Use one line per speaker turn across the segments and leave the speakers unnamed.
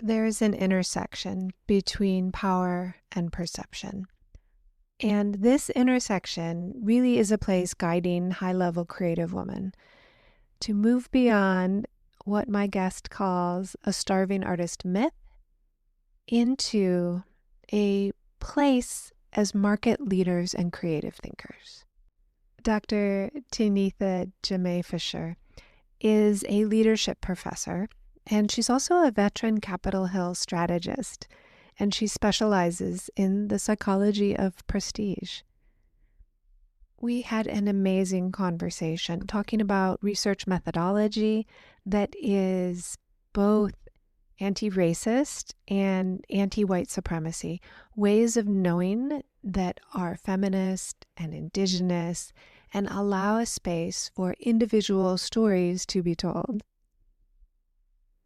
There is an intersection between power and perception. And this intersection really is a place guiding high-level creative women to move beyond what my guest calls a starving artist myth into a place as market leaders and creative thinkers. Dr. Tanetha Jamay Fisher is a leadership professor, and she's also a veteran Capitol Hill strategist, and she specializes in the psychology of prestige. We had an amazing conversation talking about research methodology that is both anti-racist and anti-white supremacy, ways of knowing that are feminist and indigenous and allow a space for individual stories to be told.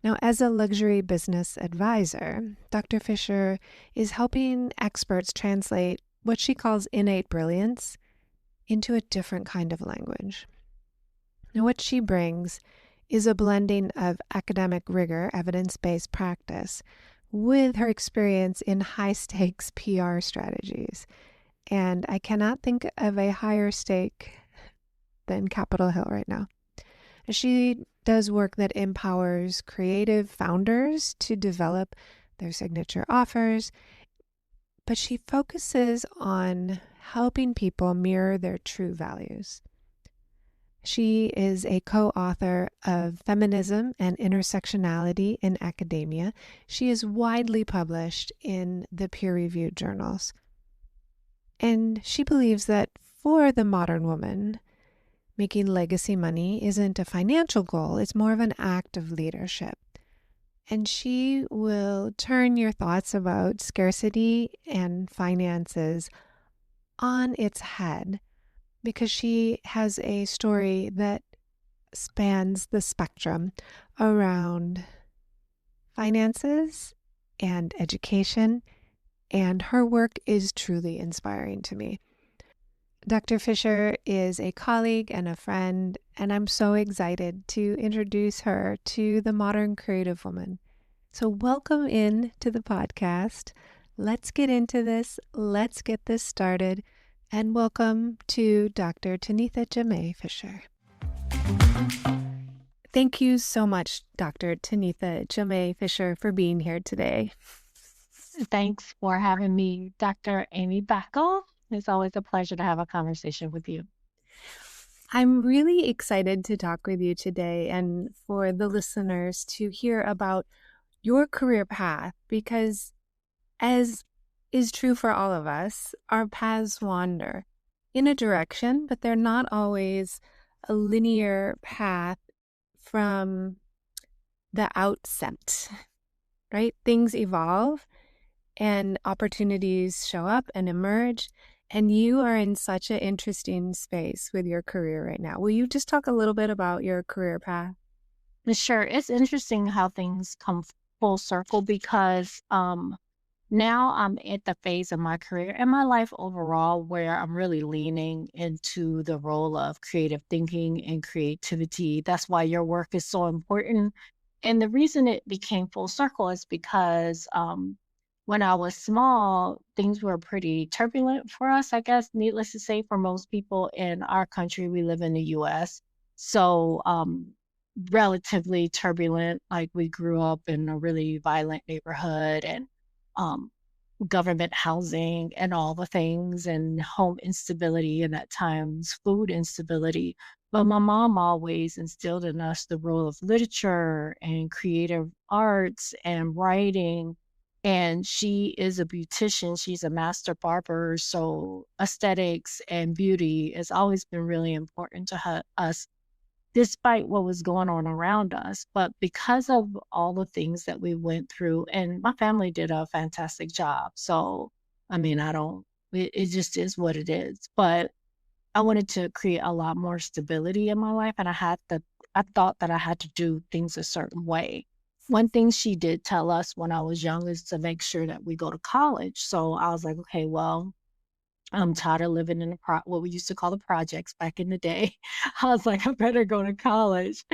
Now, as a luxury business advisor, Dr. Fisher is helping experts translate what she calls innate brilliance into a different kind of language. Now, what she brings is a blending of academic rigor, evidence-based practice, with her experience in high-stakes PR strategies. And I cannot think of a higher stake than Capitol Hill right now. She does work that empowers creative founders to develop their signature offers, but she focuses on helping people mirror their true values. She is a co-author of Feminism and Intersectionality in Academia. She is widely published in the peer-reviewed journals. And she believes that for the modern woman, making legacy money isn't a financial goal, it's more of an act of leadership. And she will turn your thoughts about scarcity and finances on its head because she has a story that spans the spectrum around finances and education, and her work is truly inspiring to me. Dr. Fisher is a colleague and a friend, and I'm so excited to introduce her to the modern creative woman. So welcome in to the podcast. Let's get into this. Let's get this started. And welcome to Dr. Tanetha Jamay Fisher. Thank you so much, Dr. Tanetha Jamay Fisher, for being here today.
Thanks for having me, Dr. Amy Backel. It's always a pleasure to have a conversation with you.
I'm really excited to talk with you today and for the listeners to hear about your career path, because as is true for all of us, our paths wander in a direction, but they're not always a linear path from the outset, right? Things evolve and opportunities show up and emerge. And you are in such an interesting space with your career right now. Will you just talk a little bit about your career path?
Sure. It's interesting how things come full circle because now I'm at the phase of my career and my life overall where I'm really leaning into the role of creative thinking and creativity. That's why your work is so important. And the reason it became full circle is because when I was small, things were pretty turbulent for us, I guess, needless to say, for most people in our country. We live in the US. So, relatively turbulent. Like we grew up in a really violent neighborhood and um, government housing and all the things, and home instability, and at times food instability. But my mom always instilled in us the role of literature and creative arts and writing. And she is a beautician. She's a master barber. So aesthetics and beauty has always been really important to us, despite what was going on around us. But because of all the things that we went through, and my family did a fantastic job. So, I mean, it just is what it is. But I wanted to create a lot more stability in my life. And I thought that I had to do things a certain way. One thing she did tell us when I was young is to make sure that we go to college. So I was like, okay, well, I'm tired of living in what we used to call the projects back in the day. I was like, I better go to college.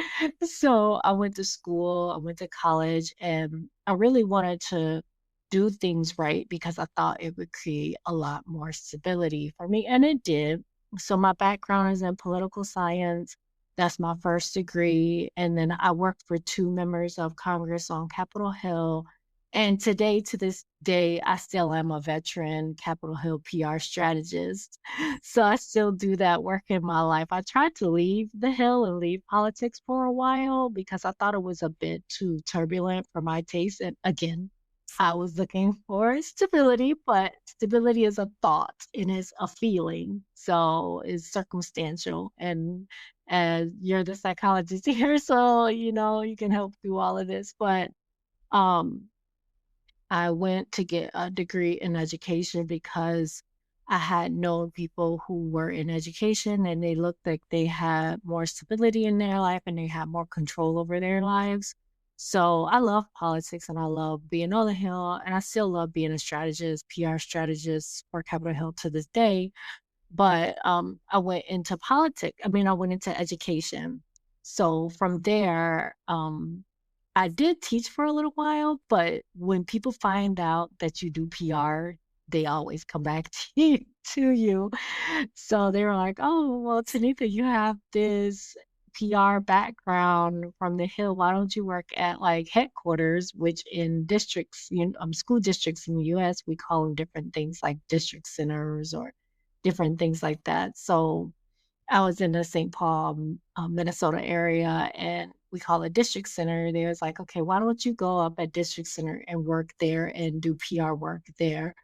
So I went to school, I went to college, and I really wanted to do things right because I thought it would create a lot more stability for me, and it did. So my background is in political science. That's my first degree. And then I worked for two members of Congress on Capitol Hill, and today, to this day, I still am a veteran Capitol Hill PR strategist. So I still do that work in my life. I tried to leave the Hill and leave politics for a while because I thought it was a bit too turbulent for my taste. And again, I was looking for stability, but stability is a thought and is a feeling. So it's circumstantial. And you're the psychologist here, so you can help through all of this. But um I went to get a degree in education because I had known people who were in education and they looked like they had more stability in their life and they had more control over their lives. So I love politics and I love being on the Hill, and I still love being a strategist, PR strategist for Capitol Hill to this day. But I went into politics. I mean, I went into education. So from there, I did teach for a little while, but when people find out that you do PR, they always come back to you. So they were like, "Oh, well, Tanetha, you have this PR background from the Hill. Why don't you work at like headquarters?" Which in districts, school districts in the U.S., we call them different things like district centers or different things like that. So I was in the St. Paul, Minnesota area, and we call it district center. They was like, okay, why don't you go up at district center and work there and do PR work there?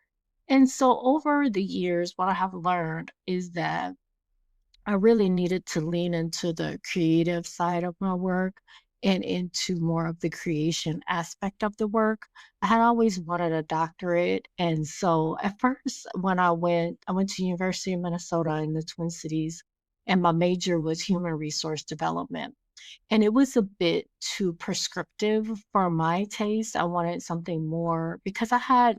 And so over the years, what I have learned is that I really needed to lean into the creative side of my work and into more of the creation aspect of the work. I had always wanted a doctorate. And so at first when I went to University of Minnesota in the Twin Cities, and my major was human resource development. And it was a bit too prescriptive for my taste. I wanted something more because I had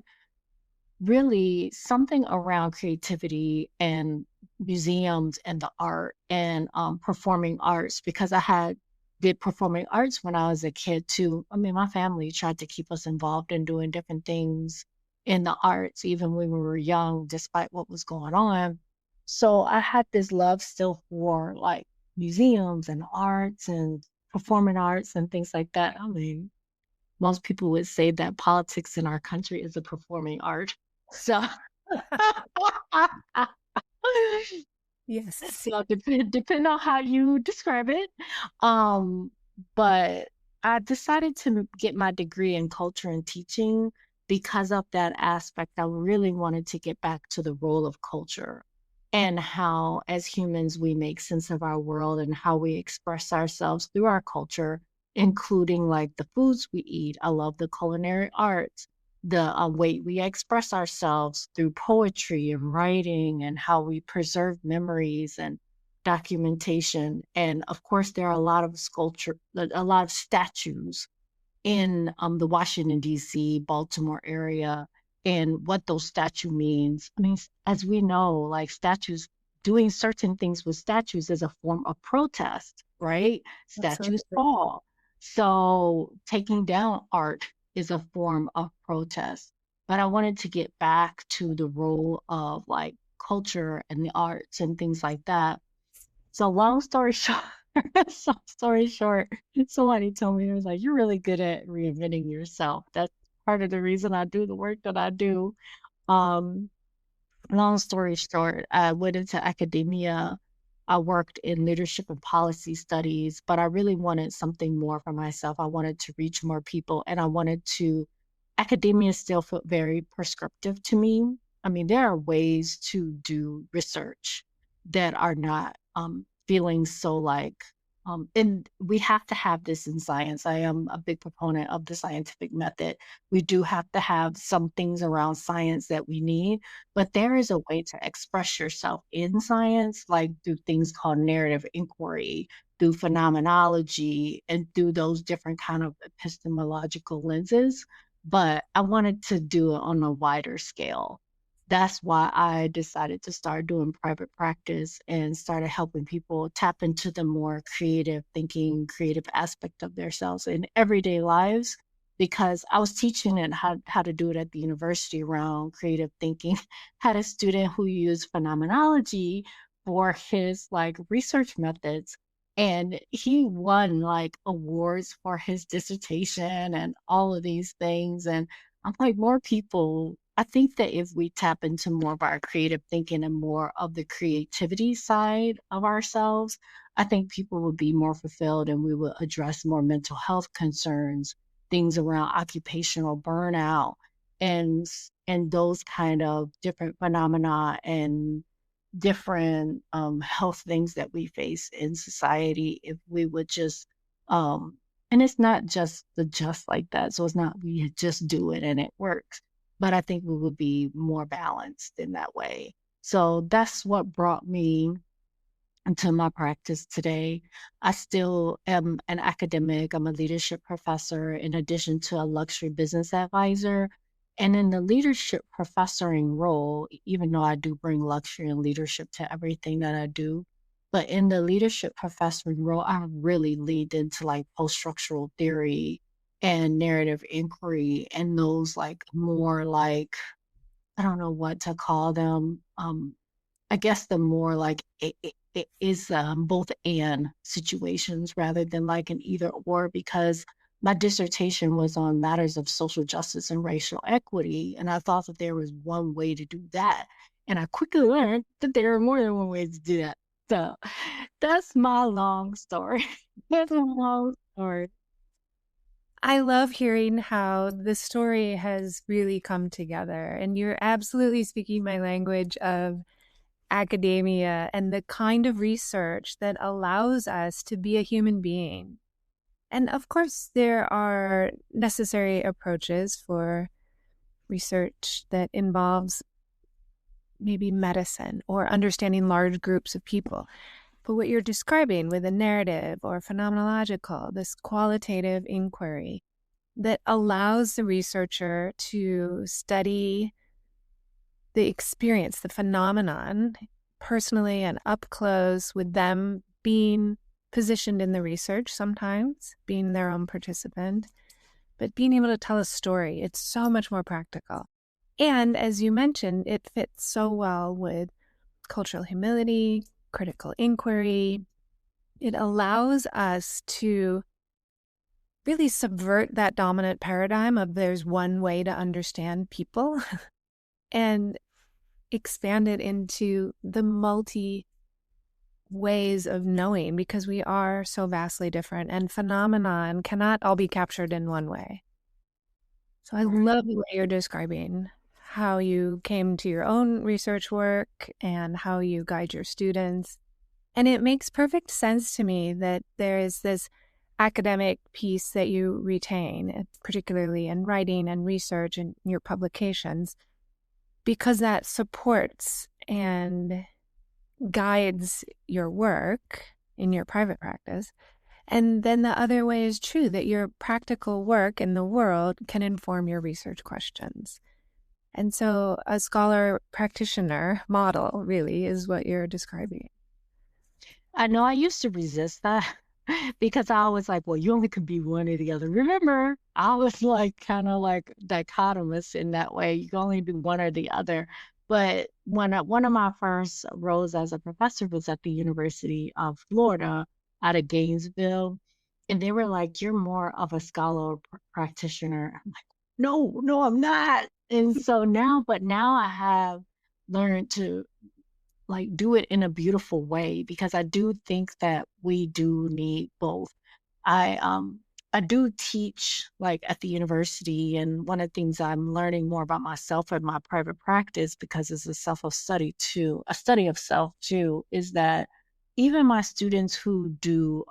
really something around creativity and museums and the art and performing arts, because I had did performing arts when I was a kid too. I mean, my family tried to keep us involved in doing different things in the arts even when we were young, despite what was going on. So I had this love still for like museums and arts and performing arts and things like that. I mean, most people would say that politics in our country is a performing art. So
Yes.
so depend on how you describe it. Um, but I decided to get my degree in culture and teaching because of that aspect. I really wanted to get back to the role of culture and how, as humans, we make sense of our world and how we express ourselves through our culture, including like the foods we eat. I love the culinary arts, the way we express ourselves through poetry and writing, and how we preserve memories and documentation. And of course, there are a lot of sculpture, a lot of statues in the Washington, D.C., Baltimore area, and what those statue means. I mean, as we know, like statues, doing certain things with statues is a form of protest, right? Statues
Absolutely.
fall. So taking down art is a form of protest. But I wanted to get back to the role of like culture and the arts and things like that. So long story short, story short, somebody told me, it was like, "You're really good at reinventing yourself." That's part of the reason I do the work that I do. Um, Long story short, I went into academia. I worked in leadership and policy studies, but I really wanted something more for myself. I wanted to reach more people, and I wanted to, academia still felt very prescriptive to me. I mean, there are ways to do research that are not feeling so like, and we have to have this in science. I am a big proponent of the scientific method. We do have to have some things around science that we need, but there is a way to express yourself in science, like through things called narrative inquiry, through phenomenology, and through those different kind of epistemological lenses. But I wanted to do it on a wider scale. that's why I decided to start doing private practice and started helping people tap into the more creative thinking, creative aspect of themselves in everyday lives. Because I was teaching it how to do it at the university around creative thinking. Had a student who used phenomenology for his like research methods. And he won like awards for his dissertation and all of these things. And I'm like, more people, I think that if we tap into more of our creative thinking and more of the creativity side of ourselves, I think people would be more fulfilled and we would address more mental health concerns, things around occupational burnout and those kind of different phenomena and different health things that we face in society if we would just and it's not just like that. So it's not we just do it and it works. But I think we would be more balanced in that way. So that's what brought me into my practice today. I still am an academic. I'm a leadership professor in addition to a luxury business advisor. And in the leadership professoring role, even though I do bring luxury and leadership to everything that I do, but in the leadership professoring role, I really lead into like post structural theory and narrative inquiry and those like more like, I don't know what to call them. I guess the more like it is both and situations rather than like an either or because my dissertation was on matters of social justice and racial equity. And I thought that there was one way to do that. And I quickly learned that there are more than one way to do that. So that's my long story. That's a long story.
I love hearing how the story has really come together, and you're absolutely speaking my language of academia and the kind of research that allows us to be a human being. And of course, there are necessary approaches for research that involves maybe medicine or understanding large groups of people. But what you're describing with a narrative or phenomenological, this qualitative inquiry that allows the researcher to study the experience, the phenomenon, personally and up close with them being positioned in the research sometimes, being their own participant, but being able to tell a story. It's so much more practical. And as you mentioned, it fits so well with cultural humility, critical inquiry. It allows us to really subvert that dominant paradigm of there's one way to understand people and expand it into the multi ways of knowing because we are so vastly different and phenomenon cannot all be captured in one way. So I
Right.
love the way you're describing how you came to your own research work and how you guide your students. And it makes perfect sense to me that there is this academic piece that you retain, particularly in writing and research and your publications, because that supports and guides your work in your private practice. And then the other way is true that your practical work in the world can inform your research questions. And so a scholar practitioner model really is what you're describing.
I know I used to resist that because I was like, well, you only could be one or the other. Remember, I was like kind of like dichotomous in that way. You can only do one or the other. But one of my first roles as a professor was at the University of Florida out of Gainesville. And they were like, you're more of a scholar practitioner. I'm like, no, no, I'm not. And so now, but now I have learned to like do it in a beautiful way because I do think that we do need both. I um I do teach like at the university and one of the things I'm learning more about myself and my private practice because it's a self of study too, a study of self too, is that even my students who do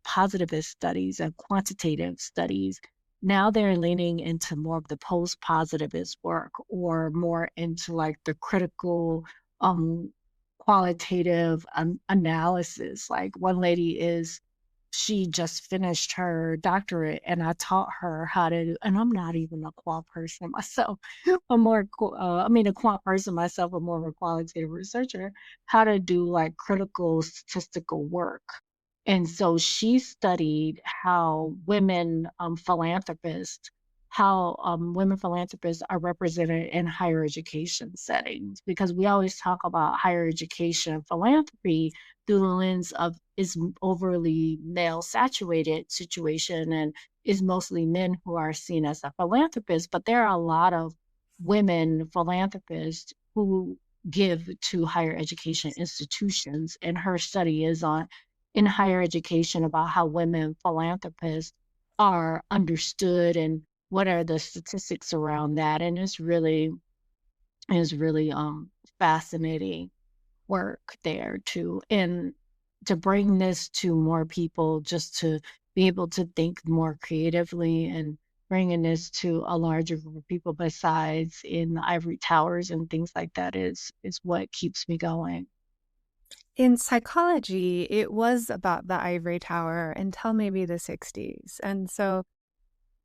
positivist studies and quantitative studies, now they're leaning into more of the post positivist work or more into like the critical um qualitative analysis. Like one lady is she just finished her doctorate, and I taught her how to, and I'm not even a qual person myself. I'm more, a quant person myself, I'm more of a qualitative researcher, how to do like critical statistical work. And so she studied how women philanthropists are represented in higher education settings, because we always talk about higher education and philanthropy through the lens of is overly male saturated situation and is mostly men who are seen as a philanthropist. But there are a lot of women philanthropists who give to higher education institutions. And her study is on in higher education about how women philanthropists are understood and what are the statistics around that. And it's really fascinating work there too. And to bring this to more people, just to be able to think more creatively and bringing this to a larger group of people besides in the ivory towers and things like that is what keeps me going.
In psychology, it was about the ivory tower until maybe the 60s. And so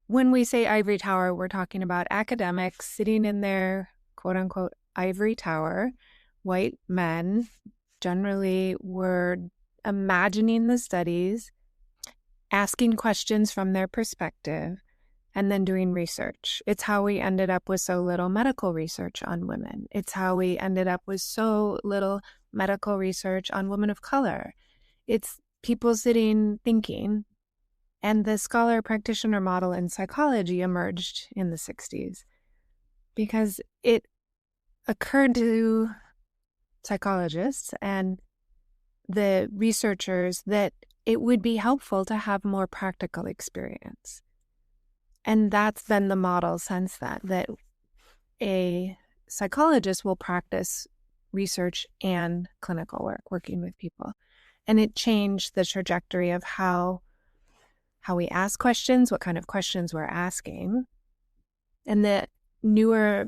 when we say ivory tower, we're talking about academics sitting in their quote unquote ivory tower. White men generally were imagining the studies, asking questions from their perspective, and then doing research. It's how we ended up with so little medical research on women. It's how we ended up with so little medical research on women of color. It's people sitting thinking. And the scholar practitioner model in psychology emerged in the 60s because it occurred to psychologists and the researchers that it would be helpful to have more practical experience. And that's been the model since that a psychologist will practice research and clinical work, working with people. And it changed the trajectory of how we ask questions, what kind of questions we're asking, and the newer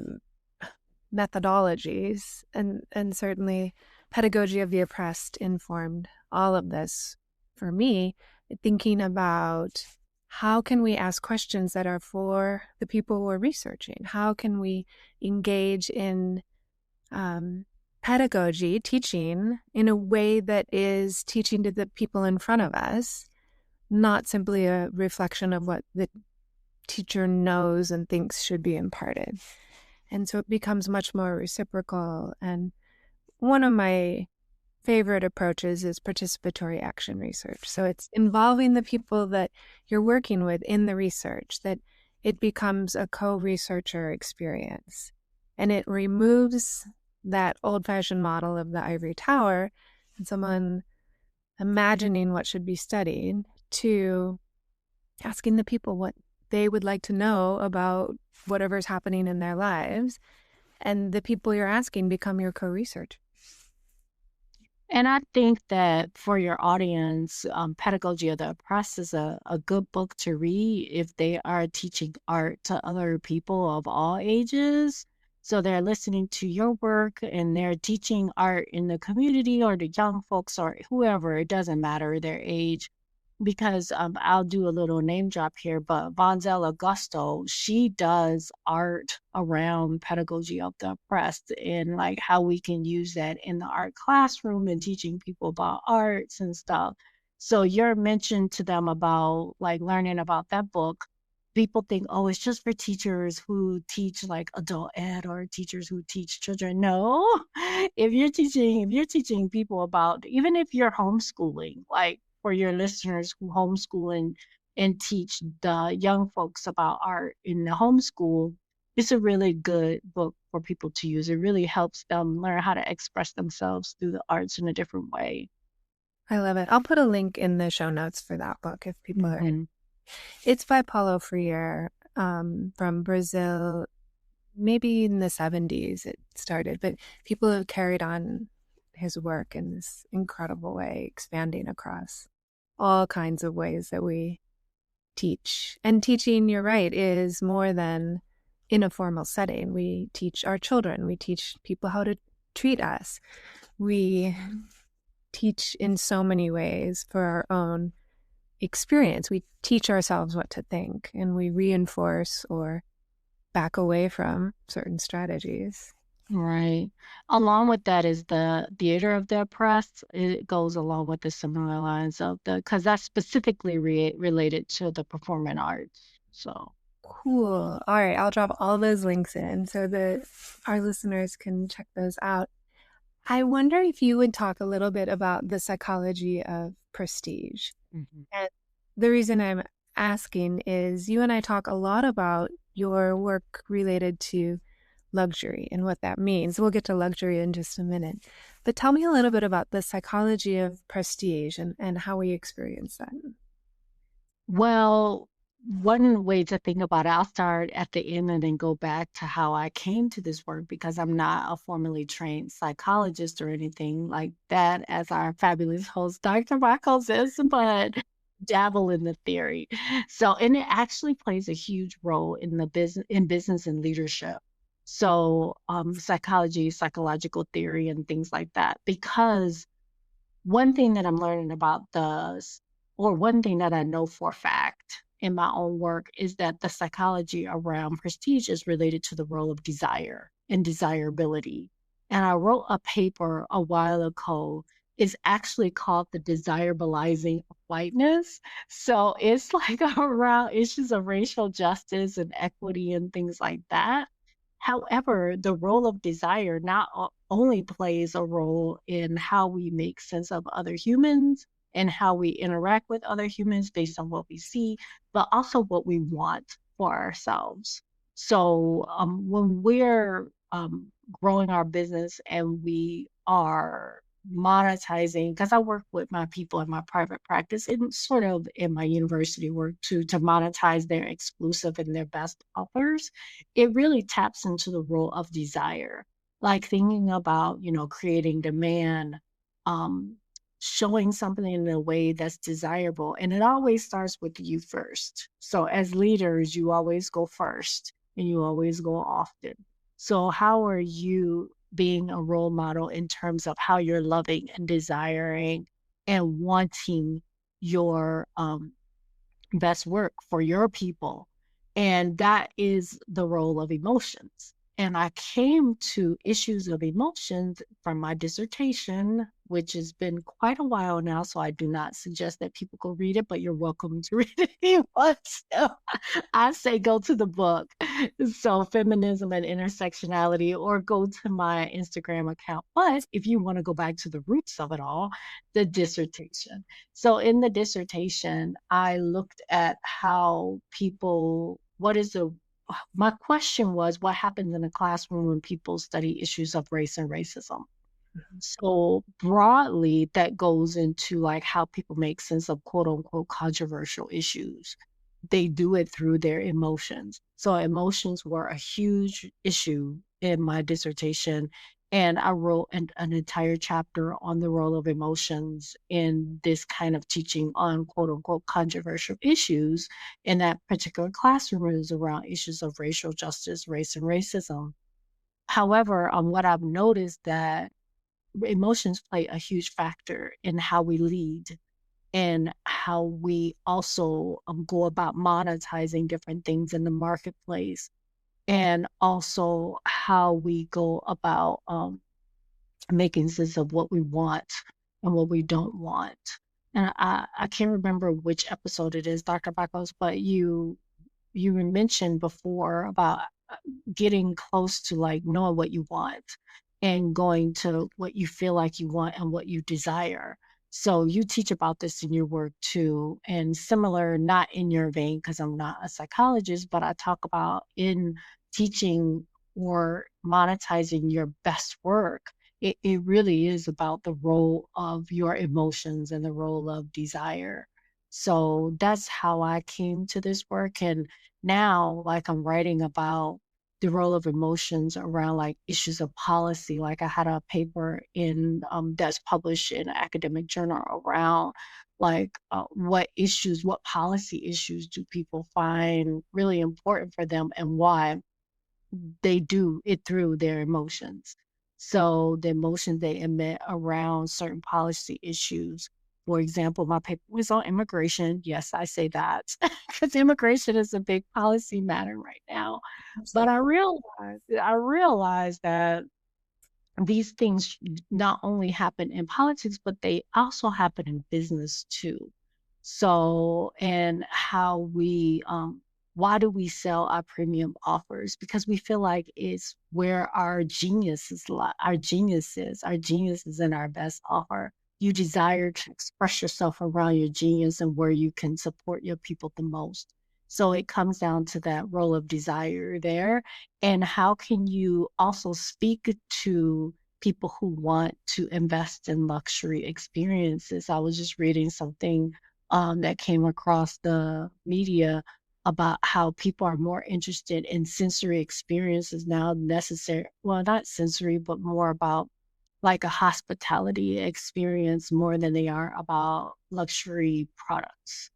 methodologies and certainly pedagogy of the oppressed informed all of this for me, thinking about how can we ask questions that are for the people we're researching? How can we engage in pedagogy, teaching in a way that is teaching to the people in front of us, not simply a reflection of what the teacher knows and thinks should be imparted. And so it becomes much more reciprocal. And one of my favorite approaches is participatory action research. So it's involving the people that you're working with in the research, that it becomes a co-researcher experience. And it removes that old-fashioned model of the ivory tower and someone imagining what should be studied to asking the people what they would like to know about whatever's happening in their lives. And the people you're asking become your co-research.
And I think that for your audience, Pedagogy of the Oppressed is a good book to read if they are teaching art to other people of all ages. So they're listening to your work and they're teaching art in the community or the young folks or whoever, it doesn't matter their age. Because I'll do a little name drop here, but Vonzella Augusto, she does art around pedagogy of the oppressed and like how we can use that in the art classroom and teaching people about arts and stuff. So your mention to them about like learning about that book, people think, oh, it's just for teachers who teach like adult ed or teachers who teach children. No, if you're teaching people about, even if you're homeschooling, like for your listeners who homeschool and teach the young folks about art in the homeschool, it's a really good book for people to use. It really helps them learn how to express themselves through the arts in a different way.
I love it. I'll put a link in the show notes for that book if people are.
Mm-hmm.
It's by Paulo Freire from Brazil. Maybe in the 70s it started, but people have carried on his work in this incredible way, expanding across all kinds of ways that we teach. And teaching, you're right, is more than in a formal setting. We teach our children. We teach people how to treat us. We teach in so many ways for our own experience. We teach ourselves what to think, and we reinforce or back away from certain strategies.
Right. Along with that is the theater of the oppressed. It goes along with the similar lines of the, because that's specifically related to the performing arts. So,
Cool. All right, I'll drop all those links in so that our listeners can check those out. I wonder if you would talk a little bit about the psychology of prestige.
mhm.
And the reason I'm asking is you and I talk a lot about your work related to luxury and what that means. We'll get to luxury in just a minute. But tell me a little bit about the psychology of prestige and how we experience that.
Well, one way to think about it, I'll start at the end and then go back to how I came to this work because I'm not a formally trained psychologist or anything like that, as our fabulous host, Dr. Michael says, but dabble in the theory. So, and it actually plays a huge role in the business and leadership. So, psychology, psychological theory, and things like that, because one thing that I'm learning about or one thing that I know for a fact in my own work is that the psychology around prestige is related to the role of desire and desirability. And I wrote a paper a while ago. It's actually called The Desirabilizing of Whiteness. So it's like around issues of racial justice and equity and things like that. However, the role of desire not only plays a role in how we make sense of other humans and how we interact with other humans based on what we see, but also what we want for ourselves. So when we're growing our business and we are monetizing, because I work with my people in my private practice and sort of in my university work to monetize their exclusive and their best offers, it really taps into the role of desire, like thinking about, creating demand, um, showing something in a way that's desirable. And it always starts with you first. So as leaders, you always go first and you always go often. So how are you being a role model in terms of how you're loving and desiring and wanting your best work for your people? And that is the role of emotions. And I came to issues of emotions from my dissertation, which has been quite a while now. So I do not suggest that people go read it, but you're welcome to read it if you want to. I say go to the book. So feminism and intersectionality, or go to my Instagram account. But if you want to go back to the roots of it all, the dissertation. So in the dissertation, I looked at how people, my question was, what happens in a classroom when people study issues of race and racism? So broadly, that goes into like how people make sense of quote unquote controversial issues. They do it through their emotions. So emotions were a huge issue in my dissertation. And I wrote an entire chapter on the role of emotions in this kind of teaching on quote unquote controversial issues in that particular classroom. It was around issues of racial justice, race, and racism. However, what I've noticed that emotions play a huge factor in how we lead and how we also go about monetizing different things in the marketplace, and also how we go about making sense of what we want and what we don't want. And I can't remember which episode it is, Dr. Bacos, but you mentioned before about getting close to like knowing what you want and going to what you feel like you want and what you desire. So you teach about this in your work too, and similar, not in your vein because I'm not a psychologist, but I talk about in teaching or monetizing your best work. It really is about the role of your emotions and the role of desire. So that's how I came to this work. And now, like, I'm writing about the role of emotions around like issues of policy. Like I had a paper in that's published in an academic journal around like what policy issues do people find really important for them and why they do it through their emotions. So the emotions they emit around certain policy issues For example, my paper was on immigration. Yes, I say that because immigration is a big policy matter right now. But I realized that these things not only happen in politics, but they also happen in business too. So, and how why do we sell our premium offers? Because we feel like it's where our genius is, our genius is in our best offer. You desire to express yourself around your genius and where you can support your people the most. So it comes down to that role of desire there. And how can you also speak to people who want to invest in luxury experiences? I was just reading something that came across the media about how people are more interested in sensory experiences now necessary. Well, not sensory, but more about like a hospitality experience more than they are about luxury products.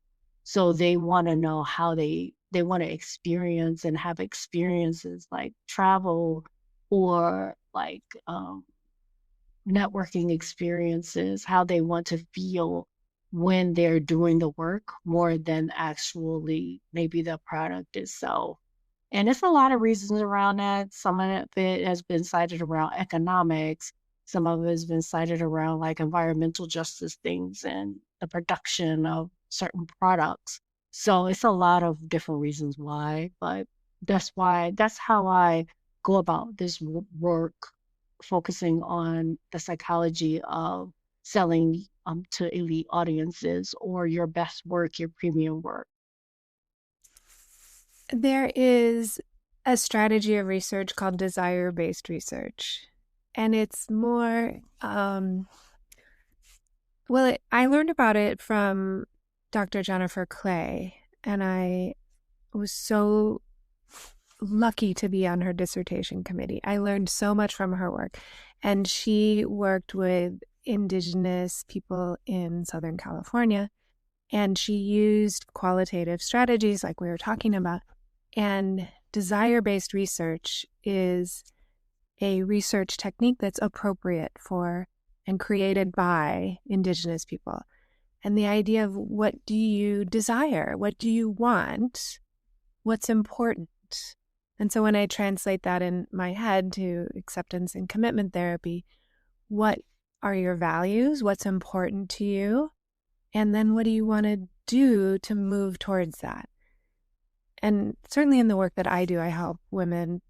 So they want to know how they want to experience and have experiences like travel or like networking experiences, how they want to feel when they're doing the work more than actually maybe the product itself. And it's a lot of reasons around that. Some of it has been cited around economics. Some of it has been cited around like environmental justice things and the production of certain products. So it's a lot of different reasons why, but that's how I go about this work, focusing on the psychology of selling to elite audiences or your best work, your premium work.
There is a strategy of research called desire-based research, and it's more, I learned about it from Dr. Jennifer Clay, and I was so lucky to be on her dissertation committee. I learned so much from her work, and she worked with indigenous people in Southern California, and she used qualitative strategies like we were talking about. And desire-based research is a research technique that's appropriate for and created by indigenous people. And the idea of what do you desire? What do you want? What's important? And so when I translate that in my head to acceptance and commitment therapy, what are your values? What's important to you? And then what do you want to do to move towards that? And certainly in the work that I do, I help women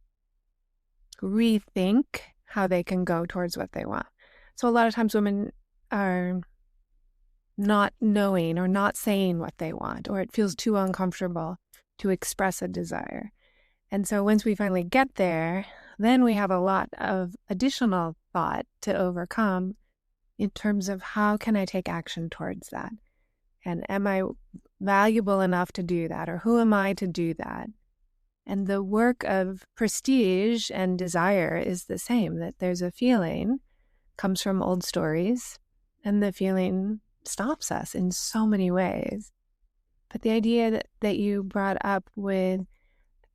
rethink how they can go towards what they want. So a lot of times women are not knowing or not saying what they want, or it feels too uncomfortable to express a desire. And so once we finally get there, then we have a lot of additional thought to overcome in terms of how can I take action towards that? And am I valuable enough to do that? Or who am I to do that? And the work of prestige and desire is the same, that there's a feeling, comes from old stories, and the feeling stops us in so many ways. But the idea that you brought up with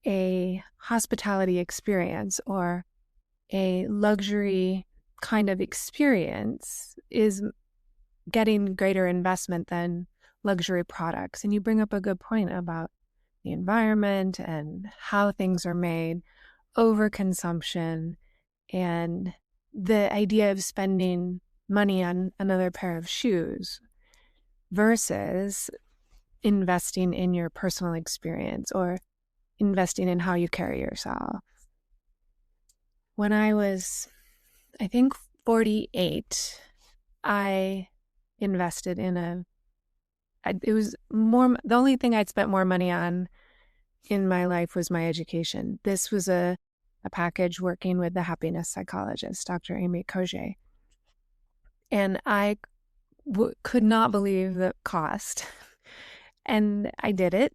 a hospitality experience or a luxury kind of experience is getting greater investment than luxury products. And you bring up a good point about the environment and how things are made, overconsumption, and the idea of spending money on another pair of shoes versus investing in your personal experience or investing in how you carry yourself. When I was, I think, 48, I invested in it was more, the only thing I'd spent more money on in my life was my education. This was a package working with the happiness psychologist, Dr. Amy Cogé. And I could not believe the cost. And I did it.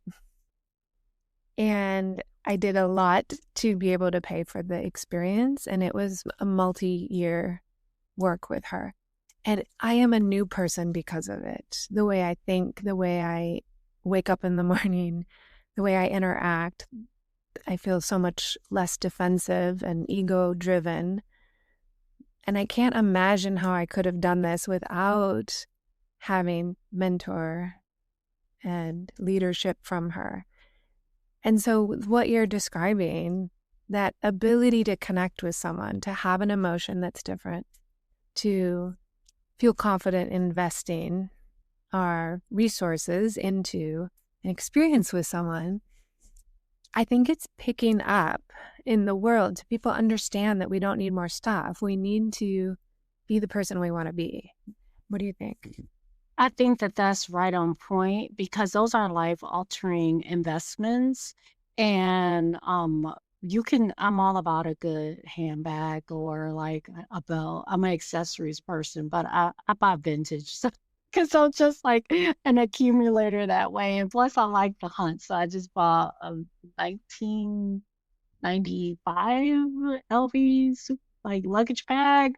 And I did a lot to be able to pay for the experience. And it was a multi-year work with her. And I am a new person because of it. The way I think, the way I wake up in the morning, the way I interact, I feel so much less defensive and ego-driven. And I can't imagine how I could have done this without having mentor and leadership from her. And so, with what you're describing, that ability to connect with someone, to have an emotion that's different, to feel confident in investing our resources into an experience with someone, I think it's picking up in the world. People understand that we don't need more stuff. We need to be the person we want to be. What do you think?
I think that that's right on point because those are life-altering investments, and, I'm all about a good handbag or, like, a belt. I'm an accessories person, but I buy vintage, so 'cause I'm just, like, an accumulator that way, and plus I like to hunt, so I just bought a 1995 LV like luggage bag.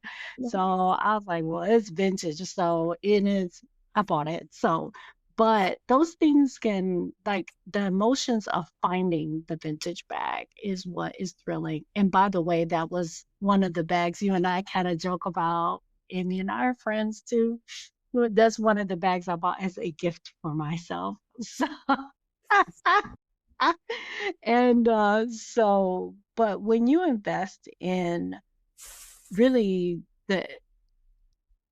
So I was like, well, it's vintage. So it is, I bought it. So, but those things can, like, the emotions of finding the vintage bag is what is thrilling. And by the way, that was one of the bags you and I kind of joke about. Amy and I are friends too. Well, that's one of the bags I bought as a gift for myself. So, and so, but when you invest in really the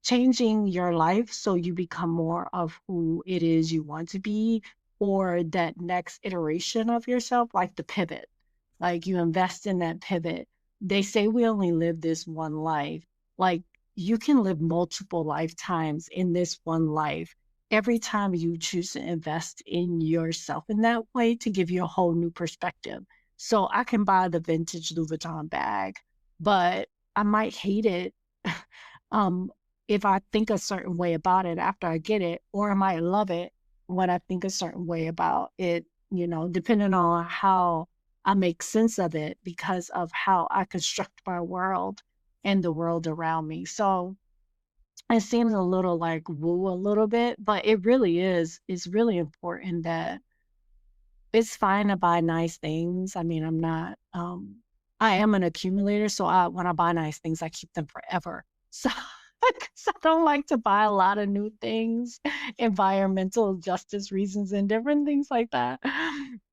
changing your life so you become more of who it is you want to be, or that next iteration of yourself, like the pivot, like you invest in that pivot. They say we only live this one life. Like you can live multiple lifetimes in this one life. Every time you choose to invest in yourself in that way to give you a whole new perspective. So I can buy the vintage Louis Vuitton bag, but I might hate it um, if I think a certain way about it after I get it, or I might love it when I think a certain way about it, depending on how I make sense of it because of how I construct my world and the world around me. So it seems a little like woo a little bit, but it really is. It's really important that it's fine to buy nice things. I mean, I am an accumulator, so when I buy nice things, I keep them forever. So, 'cause I don't like to buy a lot of new things, environmental justice reasons and different things like that.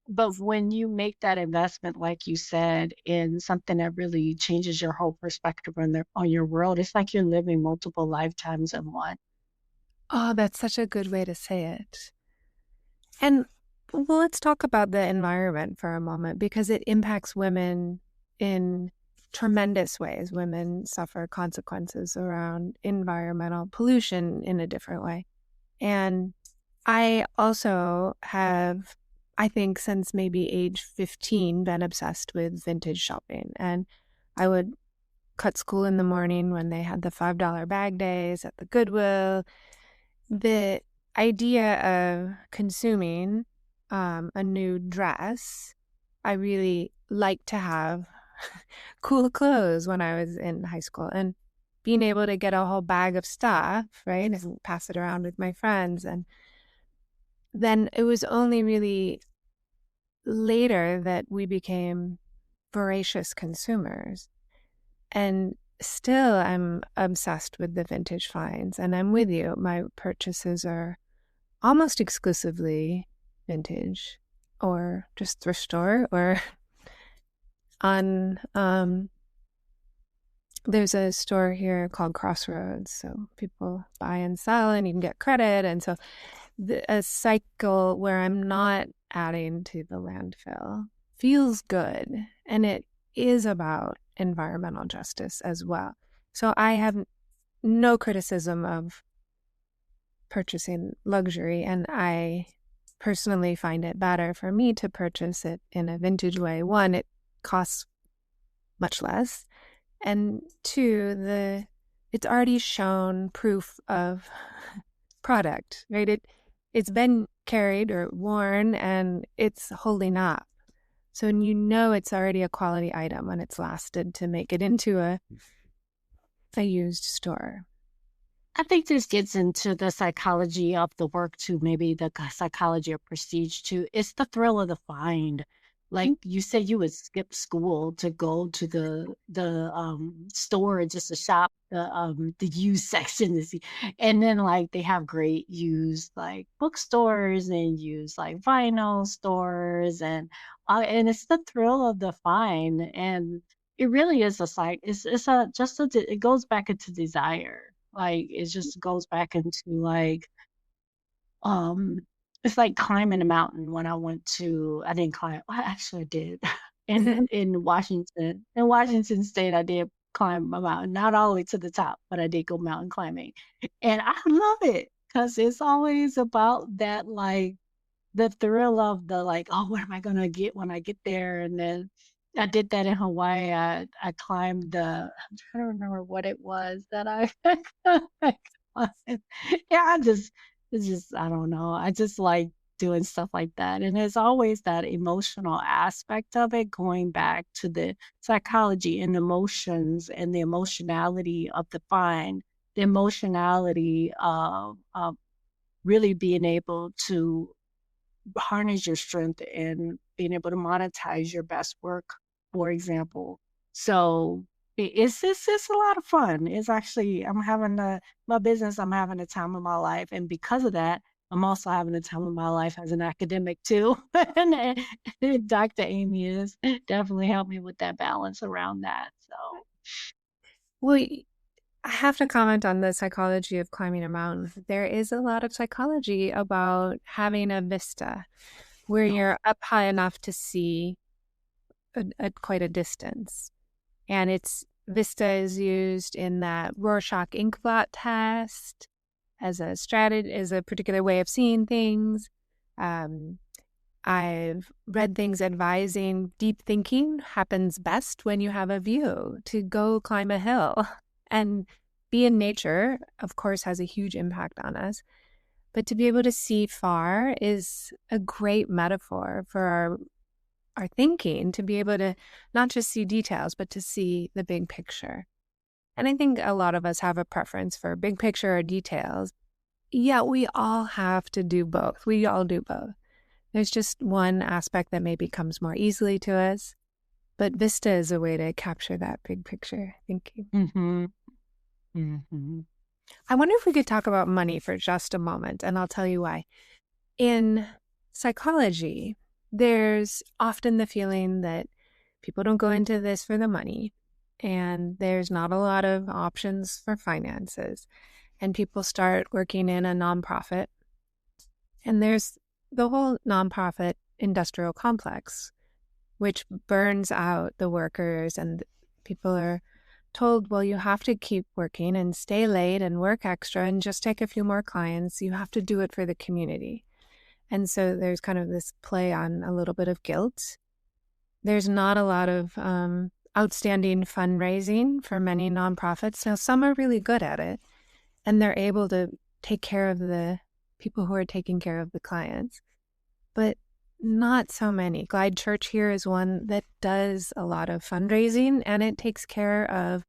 But when you make that investment, like you said, in something that really changes your whole perspective on your world, it's like you're living multiple lifetimes in one.
Oh, that's such a good way to say it. And well, let's talk about the environment for a moment because it impacts women in tremendous ways. Women suffer consequences around environmental pollution in a different way. And I also have, I think, since maybe age 15, been obsessed with vintage shopping. And I would cut school in the morning when they had the $5 bag days at the Goodwill. The idea of consuming a new dress, I really liked to have cool clothes when I was in high school and being able to get a whole bag of stuff, right, and pass it around with my friends. And then it was only really later that we became voracious consumers. And still, I'm obsessed with the vintage finds. And I'm with you. My purchases are almost exclusively vintage or just thrift store or on there's a store here called Crossroads, so people buy and sell and you can get credit. And so a cycle where I'm not adding to the landfill feels good, and it is about environmental justice as well. So I have no criticism of purchasing luxury, and I personally find it better for me to purchase it in a vintage way. One, it costs much less, and two, it's already shown proof of product, right? It's been carried or worn and it's holding up. So you know it's already a quality item when it's lasted to make it into a used store.
I think this gets into the psychology of the work too, maybe the psychology of prestige too. It's the thrill of the find. Like you said, you would skip school to go to the store just to shop the used section to see, and then like they have great used like bookstores and used like vinyl stores, and it's the thrill of the find, and it really is a site. It's a just it goes back into desire, like it just goes back into like um, it's like climbing a mountain when I didn't climb. Well, actually I did. In Washington. In Washington State, I did climb a mountain, not all the way to the top, but I did go mountain climbing. And I love it because it's always about that, like the thrill of the like, oh, what am I gonna get when I get there? And then I did that in Hawaii. I climbed I'm trying to remember what it was that I, I climbed. Yeah, it's just I don't know. I just like doing stuff like that. And there's always that emotional aspect of it, going back to the psychology and emotions and the emotionality of the find, the emotionality of really being able to harness your strength and being able to monetize your best work, for example. So it's a lot of fun. It's actually I'm having my business. I'm having a time of my life, and because of that, I'm also having a time of my life as an academic too. and Dr. Amy has definitely helped me with that balance around that. So
Well, I have to comment on the psychology of climbing a mountain. There is a lot of psychology about having a vista where you're up high enough to see at quite a distance. And it's vista is used in that Rorschach ink blot test as a strategy, as a particular way of seeing things. Um, I've read things advising deep thinking happens best when you have a view to go climb a hill. And be in nature, of course, has a huge impact on us. But to be able to see far is a great metaphor for our thinking, to be able to not just see details, but to see the big picture. And I think a lot of us have a preference for big picture or details. Yeah, we all have to do both. We all do both. There's just one aspect that maybe comes more easily to us, but Vista is a way to capture that big picture thinking.
mm-hmm, mm-hmm.
I wonder if we could talk about money for just a moment, and I'll tell you why. In psychology, there's often the feeling that people don't go into this for the money, and there's not a lot of options for finances, and people start working in a nonprofit, and there's the whole nonprofit industrial complex, which burns out the workers, and people are told, well, you have to keep working and stay late and work extra and just take a few more clients. You have to do it for the community. And so there's kind of this play on a little bit of guilt. There's not a lot of outstanding fundraising for many nonprofits. Now, some are really good at it, and they're able to take care of the people who are taking care of the clients, but not so many. Glide Church here is one that does a lot of fundraising, and it takes care of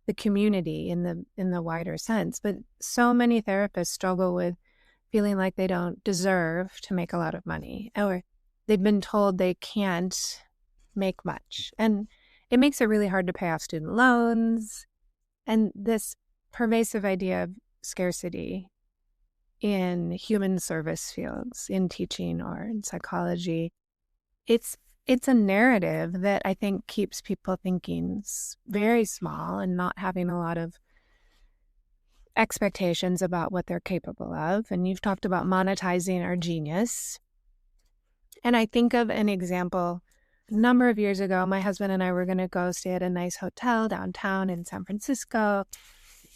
the community in the wider sense. But so many therapists struggle with feeling like they don't deserve to make a lot of money, or they've been told they can't make much. And it makes it really hard to pay off student loans. And this pervasive idea of scarcity in human service fields, in teaching or in psychology, it's a narrative that I think keeps people thinking very small and not having a lot of expectations about what they're capable of. And you've talked about monetizing our genius. And I think of an example. A number of years ago, my husband and I were going to go stay at a nice hotel downtown in San Francisco.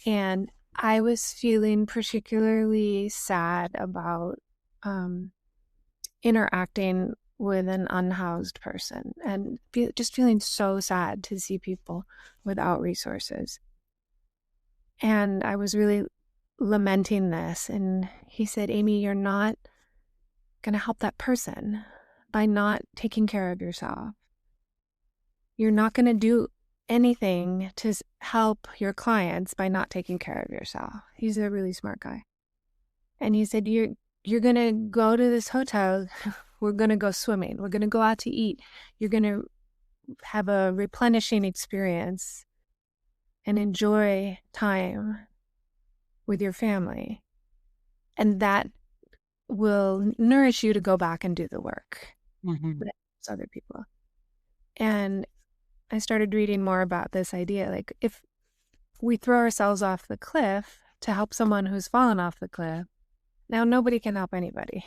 And I was feeling particularly sad about interacting with an unhoused person, and just feeling so sad to see people without resources. And I was really lamenting this. And he said, Amy, you're not going to help that person by not taking care of yourself. You're not going to do anything to help your clients by not taking care of yourself. He's a really smart guy. And he said, you're going to go to this hotel We're going to go swimming. We're going to go out to eat. You're going to have a replenishing experience and enjoy time with your family. And that will nourish you to go back and do the work
Mhm.
that helps other people. And I started reading more about this idea. Like, if we throw ourselves off the cliff to help someone who's fallen off the cliff, now nobody can help anybody.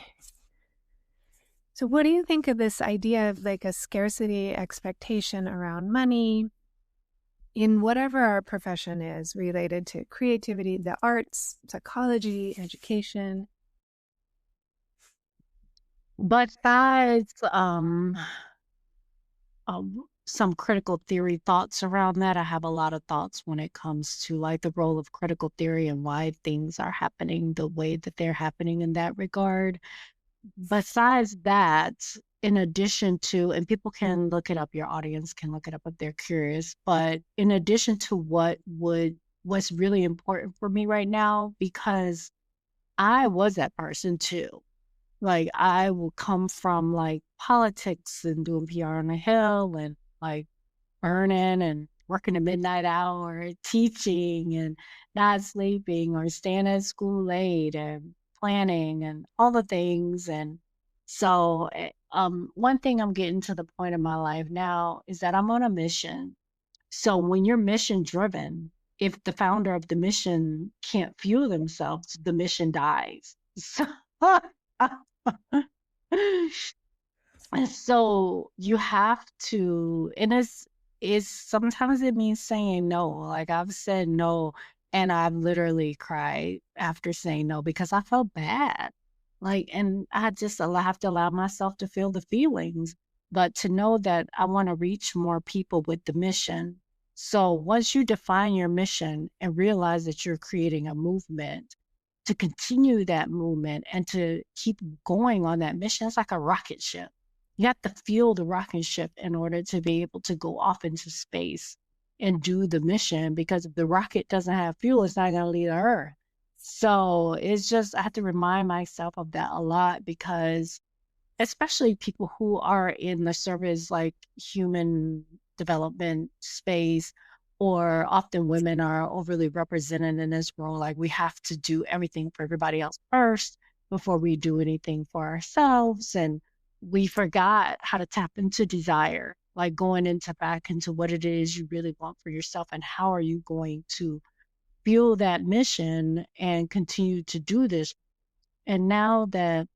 So what do you think of this idea of like a scarcity expectation around money in whatever our profession is related to creativity, the arts, psychology, education?
Besides, some critical theory thoughts around that, I have a lot of thoughts when it comes to like the role of critical theory and why things are happening the way that they're happening in that regard. Besides that, in addition to, and people can look it up, your audience can look it up if they're curious, but in addition to what's really important for me right now, because I was that person too. Like, I will come from, like, politics and doing PR on the Hill and, like, burning and working the midnight hour, teaching and not sleeping or staying at school late and planning and all the things, and so, one thing I'm getting to the point in my life now is that I'm on a mission. So when you're mission driven, if the founder of the mission can't fuel themselves, the mission dies. So and so you have to, and it's sometimes it means saying no. Like, I've said no, and I've literally cried after saying no because I felt bad. Like, and have to allow myself to feel the feelings, but to know that I want to reach more people with the mission. So once you define your mission and realize that you're creating a movement, to continue that movement and to keep going on that mission, it's like a rocket ship. You have to fuel the rocket ship in order to be able to go off into space and do the mission, because if the rocket doesn't have fuel, it's not going to leave the Earth. So it's just, I have to remind myself of that a lot, because especially people who are in the service, like human development space, or often women are overly represented in this role. Like, we have to do everything for everybody else first before we do anything for ourselves. And we forgot how to tap into desire, like going into back into what it is you really want for yourself, and how are you going to fuel that mission and continue to do this. And now that,